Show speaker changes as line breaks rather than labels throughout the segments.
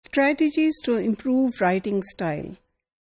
Strategies to improve writing style.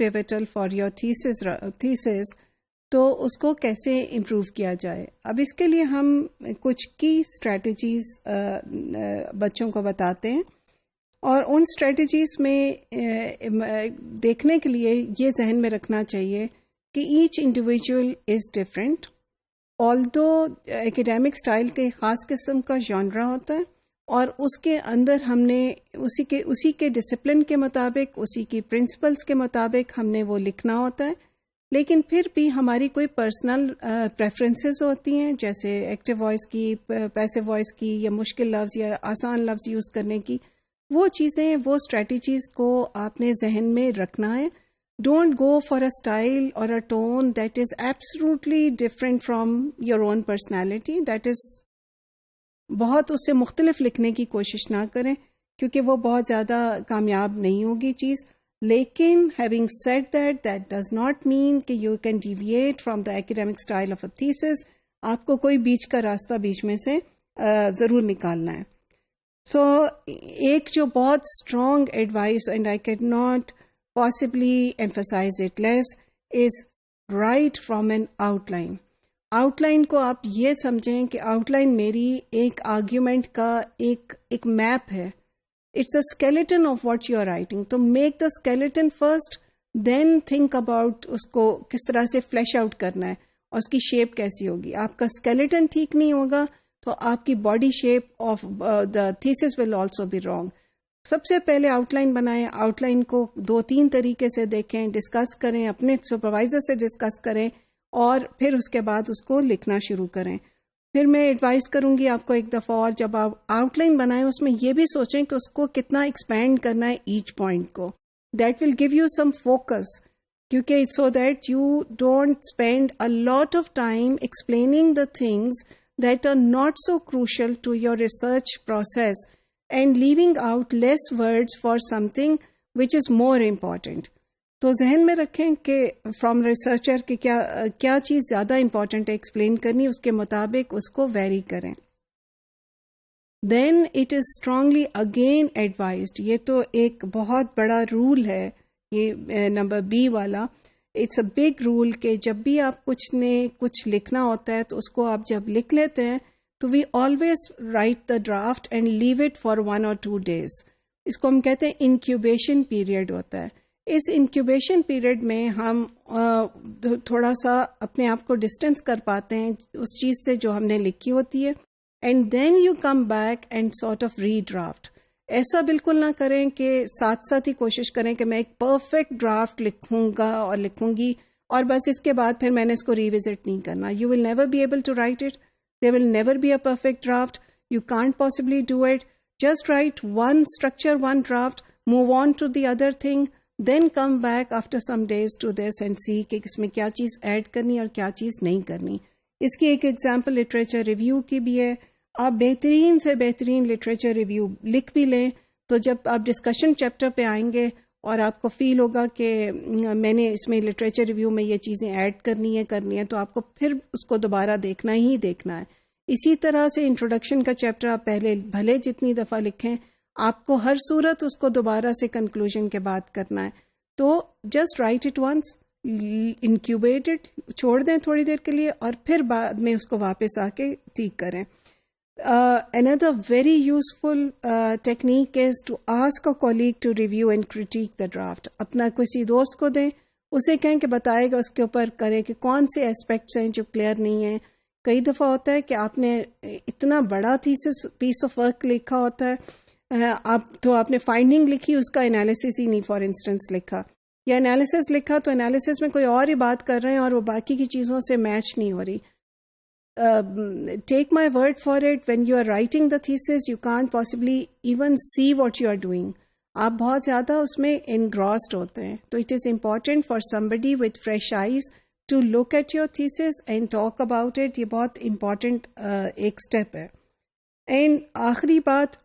pivotal for your thesis تو اس کو کیسے امپروو کیا جائے. اب اس کے لیے ہم کچھ کی اسٹریٹجیز بچوں کو بتاتے ہیں، اور ان اسٹریٹجیز میں دیکھنے کے لیے یہ ذہن میں رکھنا چاہیے کہ each individual is different. Although academic style کے خاص قسم کا جانرا ہوتا ہے، اور اس کے اندر ہم نے اسی کے ڈسپلن کے مطابق، اسی کی پرنسپلس کے مطابق ہم نے وہ لکھنا ہوتا ہے. لیکن پھر بھی ہماری کوئی پرسنل پریفرنسز ہوتی ہیں، جیسے ایکٹیو وائس کی، پیسو وائس کی، یا مشکل لفظ یا آسان لفظ یوز کرنے کی. وہ چیزیں، وہ اسٹریٹجیز کو آپ نے ذہن میں رکھنا ہے. Don't go for a style اور a tone that is absolutely different from your own personality. That is بہت اس سے مختلف لکھنے کی کوشش نہ کریں، کیونکہ وہ بہت زیادہ کامیاب نہیں ہوگی چیز. لیکن having said that, that does not mean کہ you can deviate from the academic style of a thesis. آپ کو کوئی بیچ کا راستہ بیچ میں سے ضرور نکالنا ہے. سو ایک جو بہت strong advice, and I can not possibly emphasize it less, is write from an outline. Out line کو آپ یہ سمجھیں کہ آؤٹ لائن میری ایک آرگیومنٹ کا ایک میپ ہے. It's a skeleton of what you are writing. تو make the skeleton first, then think about اس کو کس طرح سے flesh out کرنا ہے اور اس کی شیپ کیسی ہوگی. آپ کا skeleton ٹھیک نہیں ہوگا تو آپ کی body shape of the thesis will also be wrong. سب سے پہلے آؤٹ لائن بنائیں. آؤٹ لائن کو 2-3 طریقے سے دیکھیں، ڈسکس کریں، اپنے سپروائزر سے ڈسکس کریں، اور پھر اس کے بعد اس کو لکھنا شروع کریں. پھر میں ایڈوائز کروں گی آپ کو ایک دفعہ اور، جب آپ آؤٹ لائن بنائیں اس میں یہ بھی سوچیں کہ اس کو کتنا ایکسپینڈ کرنا ہے ایچ پوائنٹ کو. That will give you some focus, کیونکہ so that you don't spend a lot of time explaining the things that are not so crucial to your research process and leaving out less words for something which is more important. تو ذہن میں رکھیں کہ from researcher کہ کیا چیز زیادہ important ہے ایکسپلین کرنی، اس کے مطابق اس کو ویری کریں. Then it is strongly again advised, یہ تو ایک بہت بڑا رول ہے یہ نمبر بی والا. اٹس اے بگ رول کہ جب بھی آپ کچھ لکھنا ہوتا ہے تو اس کو آپ جب لکھ لیتے ہیں تو we always write the draft and leave it for 1 or 2 days. اس کو ہم کہتے ہیں انکیوبیشن پیریڈ ہوتا ہے. اس انکیوبیشن پیریڈ میں ہم تھوڑا سا اپنے آپ کو ڈسٹینس کر پاتے ہیں اس چیز سے جو ہم نے لکھی ہوتی ہے، and then you come back and sort of redraft. ایسا بالکل نہ کریں کہ ساتھ ہی کوشش کریں کہ میں ایک پرفیکٹ ڈرافٹ لکھوں گا اور لکھوں گی اور بس اس کے بعد پھر میں نے اس کو ریوزٹ نہیں کرنا. You will never be able to write it. There will never be a perfect draft. You can't possibly do it. Just write one structure, one draft, move on to the other thing. Then come back after some days to this and see کہ اس میں کیا چیز add کرنی اور کیا چیز نہیں کرنی. اس کی ایک ایگزامپل لٹریچر ریویو کی بھی ہے. آپ بہترین سے بہترین لٹریچر ریویو لکھ بھی لیں تو جب آپ ڈسکشن چیپٹر پہ آئیں گے اور آپ کو فیل ہوگا کہ میں نے اس میں لٹریچر ریویو میں یہ چیزیں ایڈ کرنی ہے تو آپ کو پھر اس کو دوبارہ دیکھنا ہی دیکھنا ہے. اسی طرح سے انٹروڈکشن کا چیپٹر آپ پہلے بھلے جتنی دفعہ لکھیں، آپ کو ہر صورت اس کو دوبارہ سے کنکلوژن کے بعد کرنا ہے. تو just write it once, incubate it, چھوڑ دیں تھوڑی دیر کے لیے، اور پھر بعد میں اس کو واپس آ کے ٹھیک کریں. Another very useful technique is to ask a colleague to review and critique the draft. اپنا کسی دوست کو دیں، اسے کہیں کہ بتائے گا، اس کے اوپر کرے کہ کون سے اسپیکٹس ہیں جو کلیئر نہیں ہیں. کئی دفعہ ہوتا ہے کہ آپ نے اتنا بڑا تھیسس پیس آف ورک لکھا ہوتا ہے، آپ نے فائنڈنگ لکھی، اس کا انالیسس ہی نہیں فار انسٹنس لکھا، یا انالیسس لکھا تو انالیسس میں کوئی اور ہی بات کر رہے ہیں اور وہ باقی کی چیزوں سے میچ نہیں ہو رہی. Take my word for it, when you are writing the thesis you can't possibly even see what you are doing. آپ بہت زیادہ اس میں انگراسڈ ہوتے ہیں. تو it is important for somebody with fresh eyes to look at your thesis and talk about it. یہ بہت امپورٹنٹ ایک اسٹیپ ہے. اینڈ آخری بات،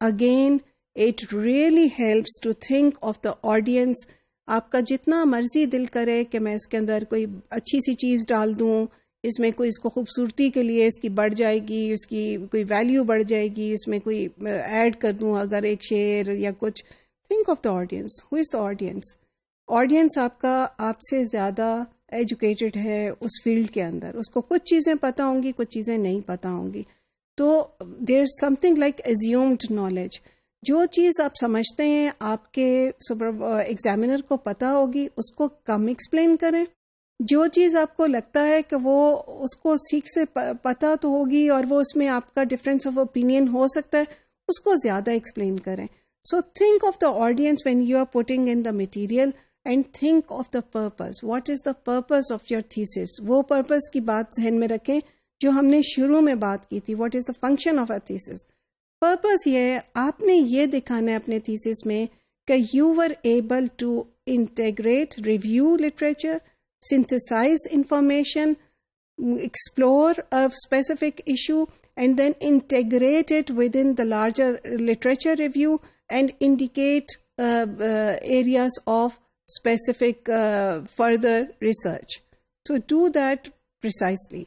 again it really helps to think of the audience. آپ کا جتنا مرضی دل کرے کہ میں اس کے اندر کوئی اچھی سی چیز ڈال دوں اس میں کوئی اس کو خوبصورتی کے لیے اس کی بڑھ جائے گی, اس کی کوئی ویلیو بڑھ جائے گی, اس میں کوئی ایڈ کر دوں اگر ایک شعر یا کچھ. Think of the audience. Who is the audience? Audience آپ کا آپ سے زیادہ ایجوکیٹڈ ہے اس فیلڈ کے اندر, اس کو کچھ چیزیں پتہ ہوں گی, کچھ چیزیں نہیں پتہ ہوں گی. تو there is something like assumed knowledge. جو چیز آپ سمجھتے ہیں آپ کے ایگزامینر کو پتہ ہوگی, اس کو کم ایکسپلین کریں. جو چیز آپ کو لگتا ہے کہ وہ اس کو سیکھ سے پتہ تو ہوگی اور وہ اس میں آپ کا ڈفرینس آف اوپینین ہو سکتا ہے, اس کو زیادہ ایکسپلین کریں. So think of the audience when you are putting in the material, and think of the purpose. What is the purpose of your thesis? وہ پرپز کی بات ذہن میں رکھیں جو ہم نے شروع میں بات کی تھی. What is the function of a thesis? Purpose یہ ہے, آپ نے یہ دکھانا ہے اپنے تھیسس میں کہ you were able to integrate, review literature, synthesize information, explore a specific issue, and then integrate it within the larger literature review and indicate areas of specific further research. So do that precisely.